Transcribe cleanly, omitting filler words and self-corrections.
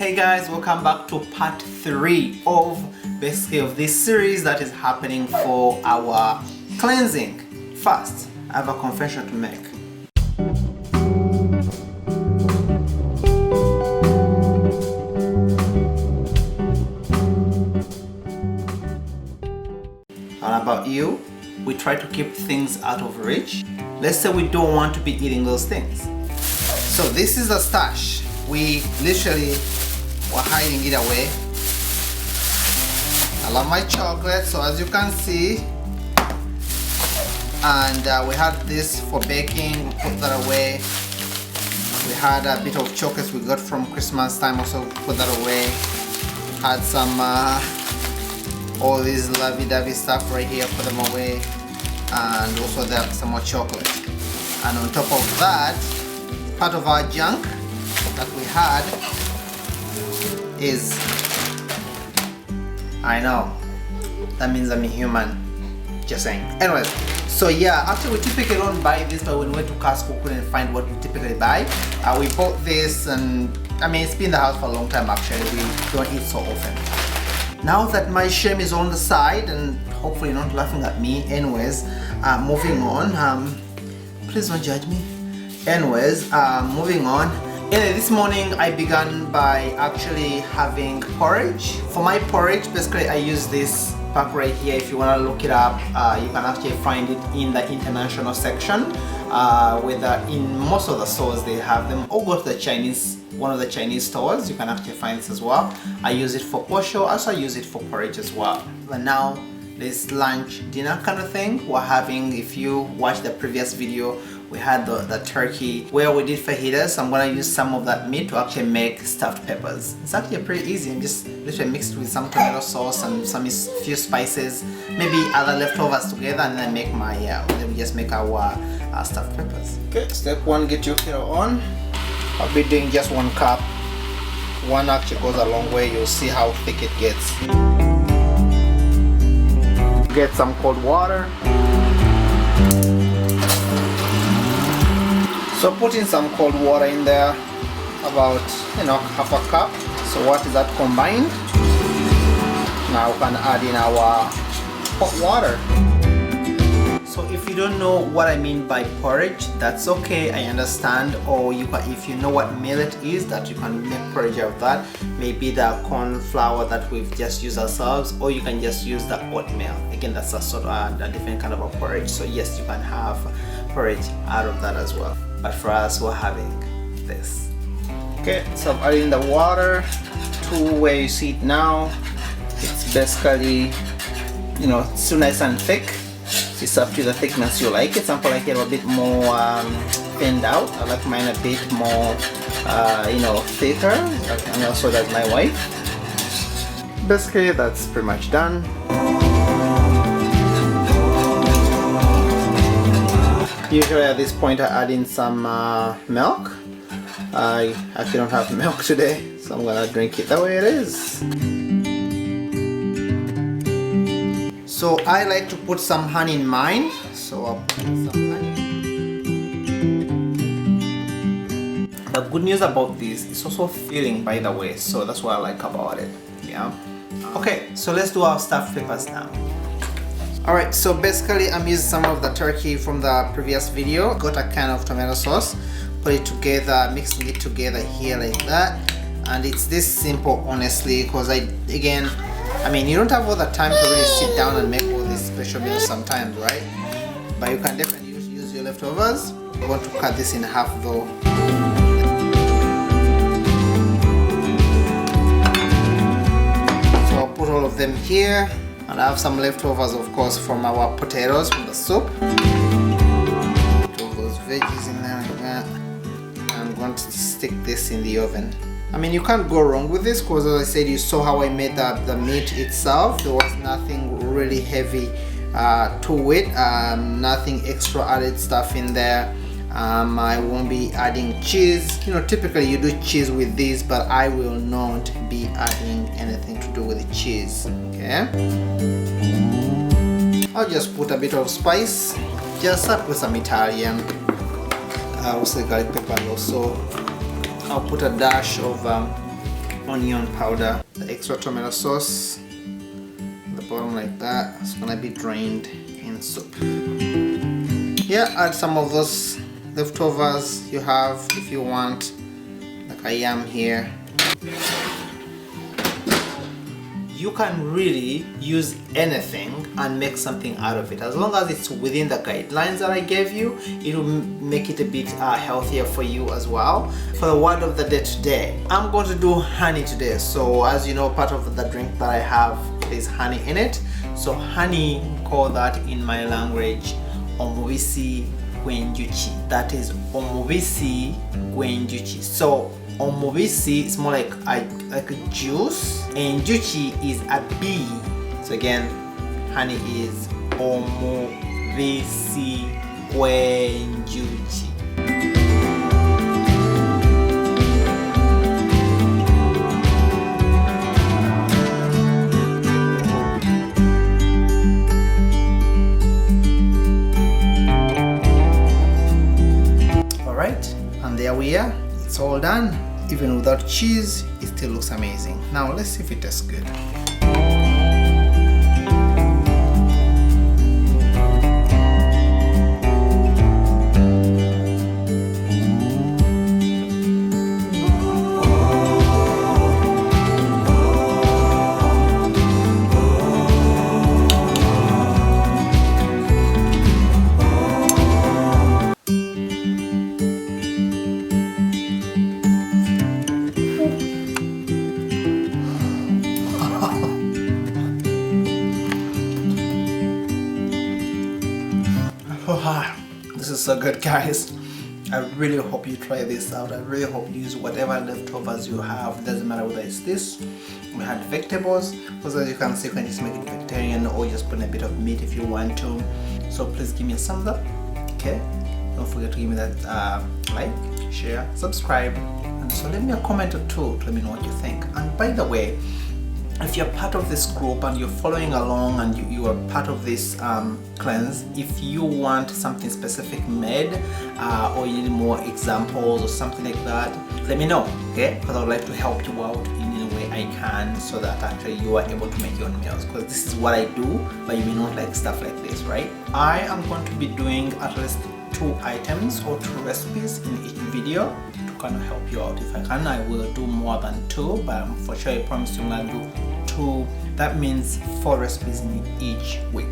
Hey guys, welcome back to part 3 of basically of this series that is happening for our cleansing. First, I have a confession to make. How about you? We try to keep things out of reach. Let's say we don't want to be eating those things. So this is the stash. We literally were hiding it away. I love my chocolate, so as you can see, and we had this for baking, we put that away. We had a bit of chocolates we got from Christmas time, also put that away. Had some all these lovey-dovey stuff right here, put them away, and also there some more chocolate. And on top of that, part of our junk that we had is, I know, that means I'm a human, just saying. Anyways, so yeah, actually we typically don't buy this, but when we went to Costco, we couldn't find what we typically buy. We bought this, and I mean, it's been in the house for a long time actually. We don't eat so often. Now that my shame is on the side, and hopefully you're not laughing at me. Anyways, moving on. Please don't judge me. Anyways, moving on. Anyway, this morning I began by actually having porridge. For my porridge, basically I use this pack right here. If you want to look it up, you can actually find it in the international section. In most of the stores they have them, or go to the Chinese, one of the Chinese stores, you can actually find this as well. I use it for posho, also I use it for porridge as well. But now this lunch dinner kind of thing we're having. If you watch the previous video, we had the turkey where we did fajitas. I'm gonna use some of that meat to actually make stuffed peppers. It's actually pretty easy, and just literally mixed with some tomato sauce and some few spices, maybe other leftovers together, and then make my then we just make our stuffed peppers. Okay, step one, get your kettle on. I'll be doing just 1 cup. One actually goes a long way. You'll see how thick it gets. Get some cold water. So put in some cold water in there, about half a cup. So what is that combined? Now we can add in our hot water. So if you don't know what I mean by porridge, that's okay, I understand. Or if you know what millet is, that you can make porridge of that. Maybe the corn flour that we've just used ourselves, or you can just use the oatmeal. Again, that's a sort of a different kind of a porridge. So yes, you can have porridge out of that as well. But for us, we're having this. Okay, so I'm adding the water to where you see it now. It's basically, still nice and thick. It's up to the thickness you like it. Some people like it a bit more thinned out. I like mine a bit more, thicker. And also that's my wife. Basically, that's pretty much done. Usually at this point I add in some milk. I actually don't have milk today, so I'm gonna drink it the way it is. So I like to put some honey in mine, so I'll put some honey. The good news about this, it's also filling, by the way, so that's what I like about it. Yeah. Okay, so let's do our stuffed peppers now. Alright, so basically I'm using some of the turkey from the previous video. Got a can of tomato sauce, put it together, mixing it together here like that. And it's this simple, honestly, because I mean, you don't have all the time to really sit down and make all these special meals sometimes, right? But you can definitely use your leftovers. I'm going to cut this in half though. So I'll put all of them here. And I have some leftovers, of course, from our potatoes from the soup. Put all those veggies in there like that. I'm going to stick this in the oven. I mean, you can't go wrong with this, because as I said, you saw how I made the meat itself. There was nothing really heavy to it, nothing extra added stuff in there. I won't be adding cheese. Typically you do cheese with this, but I will not be adding anything to do with the cheese. Okay, I'll just put a bit of spice. Just start with some Italian, also garlic pepper, and also I'll put a dash of onion powder, the extra tomato sauce, the bottom like that. It's gonna be drained in soup. Yeah, add some of those leftovers you have if you want, like I am here. You can really use anything and make something out of it. As long as it's within the guidelines that I gave you, it will make it a bit healthier for you as well. For the word of the day today, I'm going to do honey today. So as you know, part of the drink that I have is honey in it. So honey, call that in my language omubisi gwenjuchi. That is omubisi gwenjuchi. So omubisi is more like a juice, and juchi is a bee. So again, honey is omubisi gwenjuchi. All right, and there we are. It's all done. Even without cheese, it still looks amazing. Now let's see if it tastes good. This is so good, guys. I really hope you try this out. I really hope you use whatever leftovers you have. It doesn't matter whether it's this. We had vegetables, because as you can see, you can just make it vegetarian or just put in a bit of meat if you want to. So please give me a thumbs up. Okay, don't forget to give me that like, share, subscribe, and so leave me a comment or two to let me know what you think. And by the way, if you're part of this group and you're following along and you are part of this cleanse, if you want something specific made or you need more examples or something like that, let me know, okay? Because I would like to help you out in any way I can, so that actually you are able to make your own meals, because this is what I do, but you may not like stuff like this, right? I am going to be doing at least 2 items or 2 recipes in each video to kind of help you out. If I can, I will do more than 2, but for sure I promise you I'm going to do 2. That means 4 recipes in each week.